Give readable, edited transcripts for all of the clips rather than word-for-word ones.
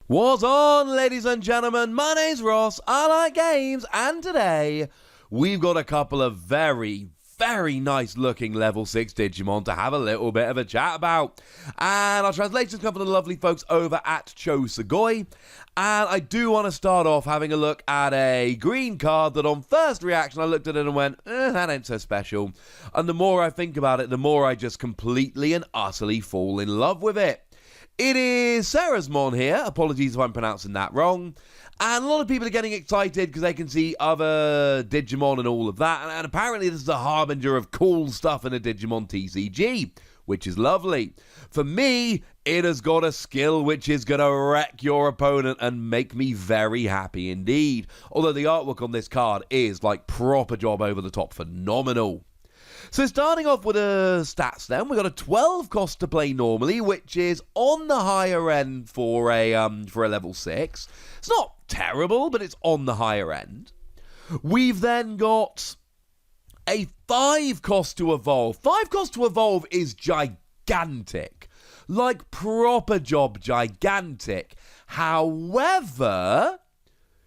What's on, ladies and gentlemen? My name's Ross, I like games, and today we've got a couple of very nice looking level 6 Digimon to have a little bit of a chat about. And our translations come from the lovely folks over at Cho Sugoi. And I do want to start off having a look at a green card that on first reaction I looked at it and went, that ain't so special. And the more I think about it, the more I just completely and utterly fall in love with it. It is Sarasmon here, apologies if I'm pronouncing that wrong, and a lot of people are getting excited because they can see other Digimon and all of that, and apparently this is a harbinger of cool stuff in a Digimon TCG, which is lovely. For me, it has got a skill which is going to wreck your opponent and make me very happy indeed, although the artwork on this card is like proper job over the top phenomenal. So starting off with the stats then, we've got a 12 cost to play normally, which is on the higher end for a level 6. It's not terrible, but it's on the higher end. We've then got a 5 cost to evolve. 5 cost to evolve is gigantic. Like proper job gigantic. However,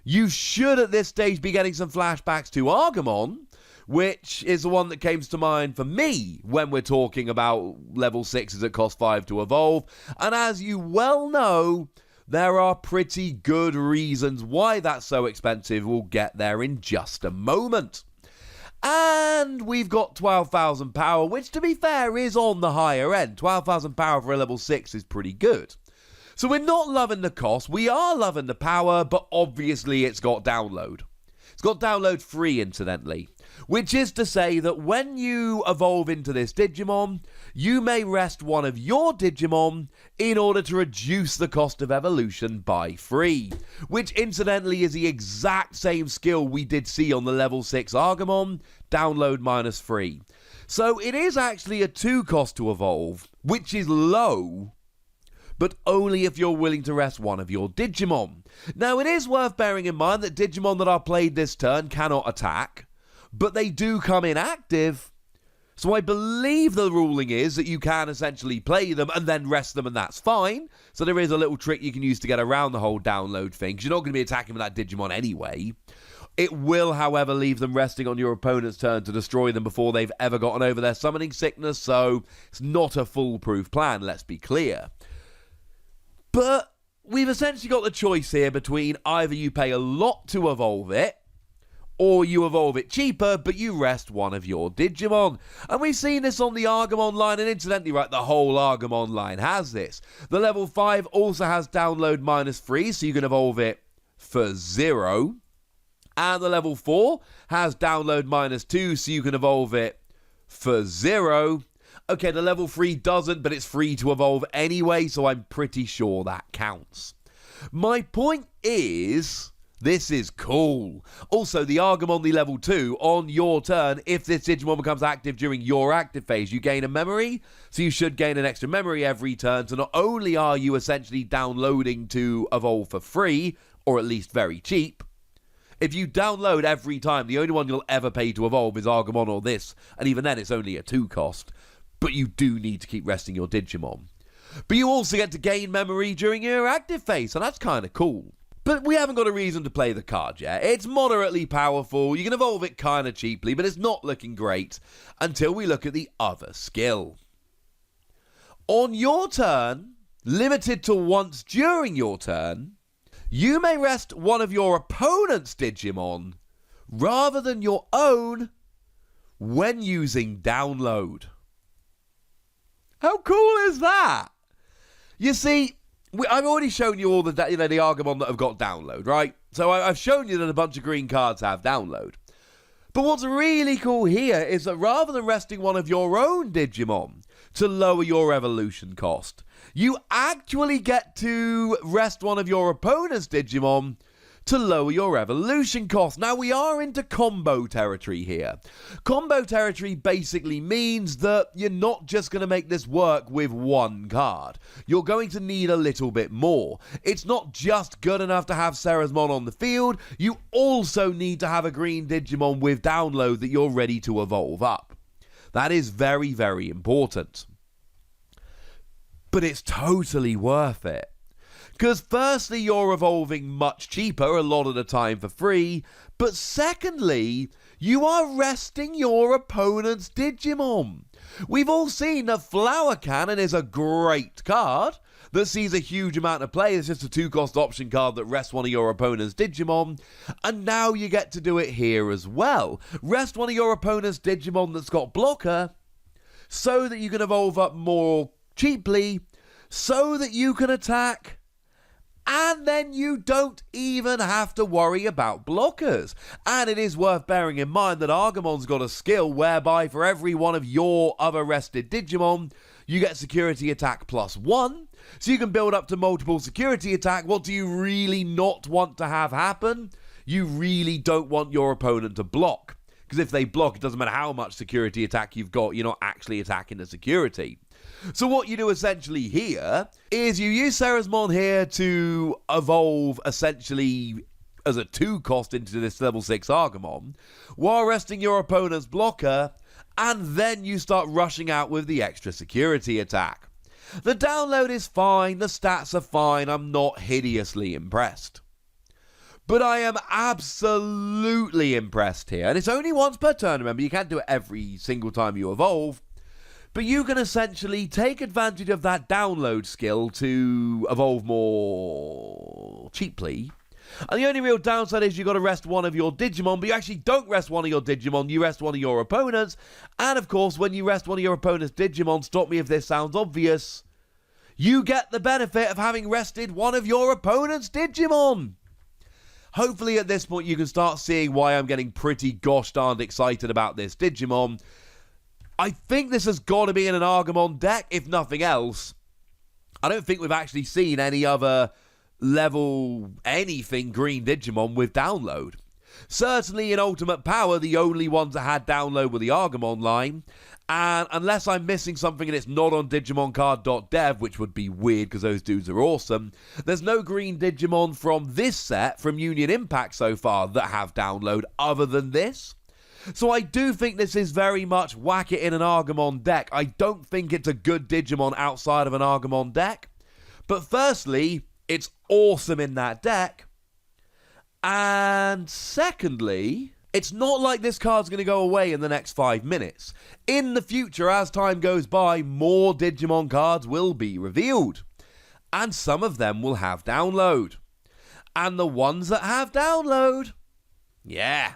you should at this stage be getting some flashbacks to Agumon, which is the one that came to mind for me when we're talking about level 6s that cost 5 to evolve. And as you well know, there are pretty good reasons why that's so expensive. We'll get there in just a moment. And we've got 12,000 power, which to be fair is on the higher end. 12,000 power for a level 6 is pretty good. So we're not loving the cost, we are loving the power, but obviously it's got download. It's got download free, incidentally, which is to say that when you evolve into this Digimon, you may rest one of your Digimon in order to reduce the cost of evolution by free, which incidentally is the exact same skill we did see on the level 6 Agumon, download minus free. So it is actually a 2 cost to evolve, which is low, but only if you're willing to rest one of your Digimon. Now, it is worth bearing in mind that Digimon that are played this turn cannot attack, but they do come in active, so I believe the ruling is that you can essentially play them and then rest them, and that's fine. So there is a little trick you can use to get around the whole download thing, because you're not going to be attacking with that Digimon anyway. It will, however, leave them resting on your opponent's turn to destroy them before they've ever gotten over their summoning sickness, so it's not a foolproof plan, let's be clear. But we've essentially got the choice here between either you pay a lot to evolve it, or you evolve it cheaper, but you rest one of your Digimon. And we've seen this on the Agumon line, and incidentally, right, the whole Agumon line has this. The level 5 also has download minus free, so you can evolve it for 0. And the level 4 has download minus 2, so you can evolve it for 0. Okay, the level 3 doesn't, but it's free to evolve anyway, so I'm pretty sure that counts. My point is, this is cool. Also, the Agumon, the level 2, on your turn, if this Digimon becomes active during your active phase, you gain a memory, so you should gain an extra memory every turn, so not only are you essentially downloading to evolve for free, or at least very cheap, if you download every time, the only one you'll ever pay to evolve is Agumon or this, and even then it's only a 2 cost. But you do need to keep resting your Digimon. But you also get to gain memory during your active phase, so that's kind of cool. But we haven't got a reason to play the card yet. It's moderately powerful, you can evolve it kind of cheaply, but it's not looking great until we look at the other skill. On your turn, limited to once during your turn, you may rest one of your opponent's Digimon rather than your own when using download. How cool is that? You see, I've already shown you all the Agumon that have got download, right? So I've shown you that a bunch of green cards have download. But what's really cool here is that rather than resting one of your own Digimon to lower your evolution cost, you actually get to rest one of your opponent's Digimon to lower your evolution cost. Now, we are into combo territory here. Combo territory basically means that you're not just going to make this work with one card. You're going to need a little bit more. It's not just good enough to have Sarasmon on the field, you also need to have a green Digimon with download that you're ready to evolve up. That is very, very important. But it's totally worth it. Because firstly, you're evolving much cheaper, a lot of the time for free, but secondly, you are resting your opponent's Digimon. We've all seen that Flower Cannon is a great card that sees a huge amount of play. It's just a 2-cost option card that rests one of your opponent's Digimon, and now you get to do it here as well. Rest one of your opponent's Digimon that's got blocker, so that you can evolve up more cheaply, so that you can attack, and then you don't even have to worry about blockers. And it is worth bearing in mind that Argamon's got a skill whereby for every one of your other rested Digimon, you get security attack +1. So you can build up to multiple security attack. What do you really not want to have happen? You really don't want your opponent to block. Because if they block, it doesn't matter how much security attack you've got, you're not actually attacking the security. So what you do essentially here is you use Ceresmon here to evolve essentially as a 2-cost into this level 6 Argamon, while resting your opponent's blocker, and then you start rushing out with the extra security attack. The download is fine, the stats are fine, I'm not hideously impressed. But I am absolutely impressed here, and it's only once per turn, remember, you can't do it every single time you evolve. But you can essentially take advantage of that download skill to evolve more cheaply. And the only real downside is you've got to rest one of your Digimon, but you actually don't rest one of your Digimon, you rest one of your opponents. And of course, when you rest one of your opponent's Digimon, stop me if this sounds obvious, you get the benefit of having rested one of your opponent's Digimon. Hopefully at this point you can start seeing why I'm getting pretty gosh darned excited about this Digimon. I think this has got to be in an Argamon deck, if nothing else. I don't think we've actually seen any other level anything green Digimon with download. Certainly in Ultimate Power, the only ones that had download were the Argamon line. And unless I'm missing something and it's not on DigimonCard.dev, which would be weird because those dudes are awesome, there's no green Digimon from this set, from Union Impact so far, that have download other than this. So I do think this is very much whack it in an Argamon deck. I don't think it's a good Digimon outside of an Argamon deck. But firstly, it's awesome in that deck. And secondly, it's not like this card's going to go away in the next 5 minutes. In the future, as time goes by, more Digimon cards will be revealed. And some of them will have download. And the ones that have download, yeah,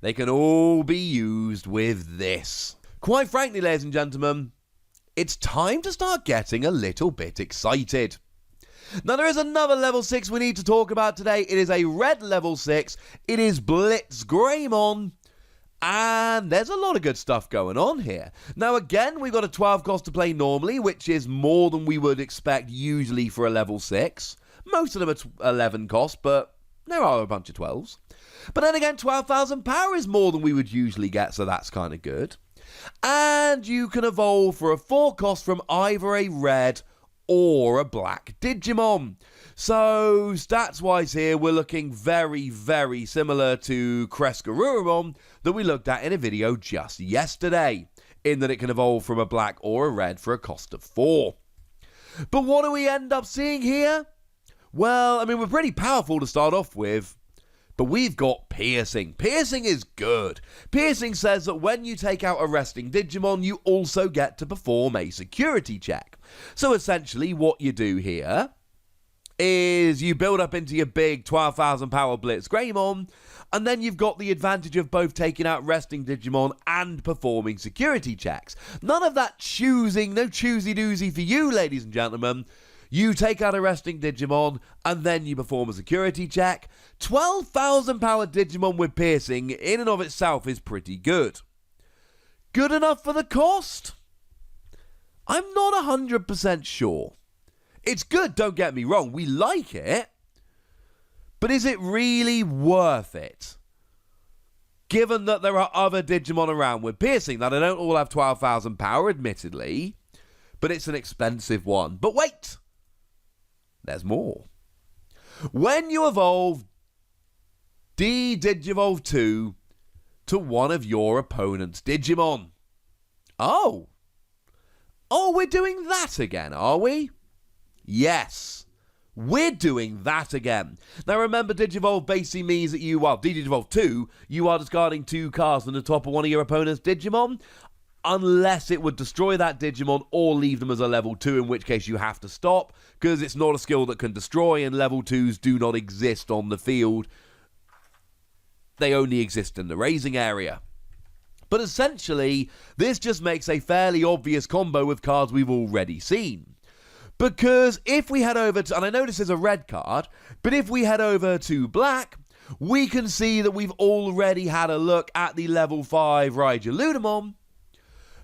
they can all be used with this. Quite frankly, ladies and gentlemen, it's time to start getting a little bit excited. Now, there is another level 6 we need to talk about today. It is a red level 6. It is Blitz Greymon. And there's a lot of good stuff going on here. Now, again, we've got a 12 cost to play normally, which is more than we would expect usually for a level 6. Most of them are 11 cost, but there are a bunch of 12s. But then again, 12,000 power is more than we would usually get, so that's kind of good. And you can evolve for a 4 cost from either a red or a black Digimon. So, stats-wise here, we're looking very, very similar to Crescarurumon that we looked at in a video just yesterday, in that it can evolve from a black or a red for a cost of 4. But what do we end up seeing here? Well, I mean, we're pretty powerful to start off with, but we've got Piercing. Piercing is good. Piercing says that when you take out a resting Digimon, you also get to perform a security check. So essentially what you do here is you build up into your big 12,000 power Blitz Greymon, and then you've got the advantage of both taking out resting Digimon and performing security checks. None of that choosing, no choosy-doozy for you, ladies and gentlemen. You take out a resting Digimon, and then you perform a security check. 12,000 power Digimon with Piercing, in and of itself, is pretty good. Good enough for the cost? I'm not 100% sure. It's good, don't get me wrong, we like it. But is it really worth it? Given that there are other Digimon around with Piercing, that they don't all have 12,000 power, admittedly, but it's an expensive one. But wait! There's more. When you evolve De-Digivolve 2 to one of your opponent's Digimon. Oh, we're doing that again, are we? Yes, We're doing that again. Now remember, Digivolve basically means that De-Digivolve 2, you are discarding 2 cards from the top of one of your opponent's Digimon, unless it would destroy that Digimon or leave them as a level 2, in which case you have to stop, because it's not a skill that can destroy, and level 2s do not exist on the field. They only exist in the raising area. But essentially, this just makes a fairly obvious combo with cards we've already seen. Because if we head over to, and I know this is a red card, but if we head over to black, we can see that we've already had a look at the level 5 Raijuludamon,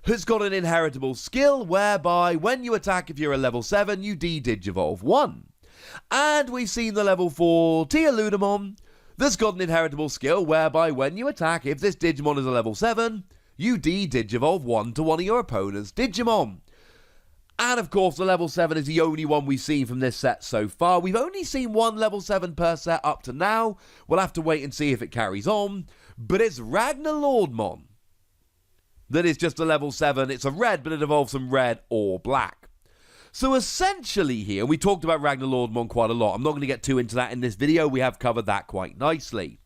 who's got an inheritable skill whereby when you attack if you're a level 7, you De-Digivolve 1. And we've seen the level 4 Tealudamon that's got an inheritable skill whereby when you attack if this Digimon is a level 7, you De-Digivolve 1 to one of your opponent's Digimon. And of course, the level 7 is the only one we've seen from this set so far. We've only seen one level 7 per set up to now. We'll have to wait and see if it carries on. But it's Ragnarlordmon that is just a level 7. It's a red, but it evolves from red or black. So essentially here, we talked about Ragnarlordmon quite a lot. I'm not going to get too into that in this video. We have covered that quite nicely.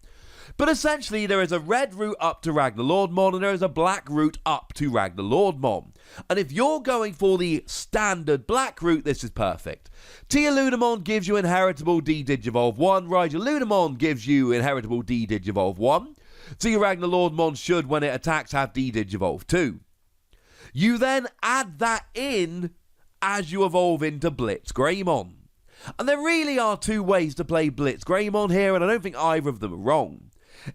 But essentially, there is a red route up to Ragnarlordmon, and there is a black route up to Ragnarlordmon. And if you're going for the standard black route, this is perfect. Tealudamon gives you inheritable De-Digivolve 1. Raijuludamon gives you inheritable De-Digivolve 1. So your Ragnarlordmon should, when it attacks, have De-Digivolve 2. You then add that in as you evolve into Blitzgreymon. And there really are 2 ways to play Blitzgreymon here, and I don't think either of them are wrong.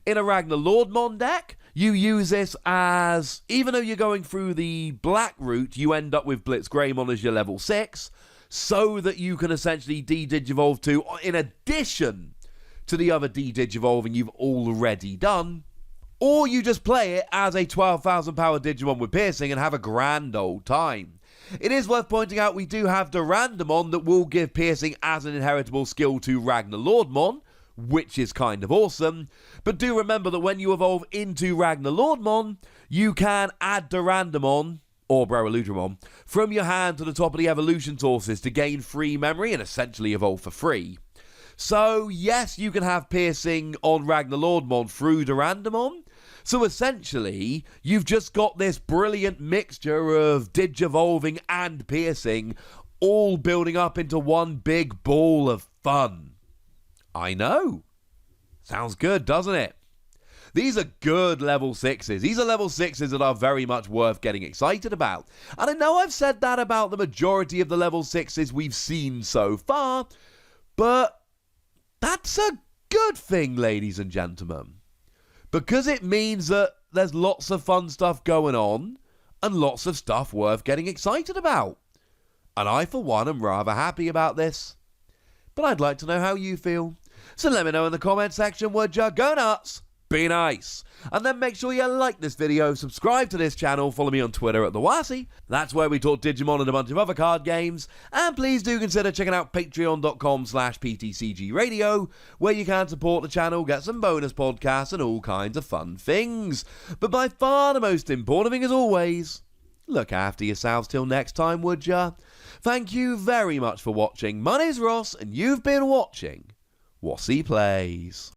In a Ragnarlordmon deck, you use this as, even though you're going through the black route, you end up with Blitzgreymon as your level 6, so that you can essentially De-Digivolve 2 in addition to the other De-Digivolving you've already done. Or you just play it as a 12,000 power Digimon with piercing and have a grand old time. It is worth pointing out we do have Durandamon that will give piercing as an inheritable skill to Ragnarlordmon, which is kind of awesome. But do remember that when you evolve into Ragnarlordmon, you can add Durandamon, or Broaludramon, from your hand to the top of the evolution sources to gain free memory and essentially evolve for free. So yes, you can have piercing on Ragnarlordmon through Durandamon. So essentially, you've just got this brilliant mixture of Digivolving and piercing, all building up into one big ball of fun. I know. Sounds good, doesn't it? These are good level 6s. These are level 6s that are very much worth getting excited about. And I know I've said that about the majority of the level 6s we've seen so far, but that's a good thing, ladies and gentlemen. Because it means that there's lots of fun stuff going on and lots of stuff worth getting excited about. And I, for one, am rather happy about this. But I'd like to know how you feel. So let me know in the comment section, would ya? Go nuts, be nice. And then make sure you like this video, subscribe to this channel, follow me on Twitter at TheWassy. That's where we talk Digimon and a bunch of other card games. And please do consider checking out patreon.com/PTCGradio, where you can support the channel, get some bonus podcasts and all kinds of fun things. But by far the most important thing as always, look after yourselves till next time, would ya? Thank you very much for watching. My name's Ross, and you've been watching Wassy Plays.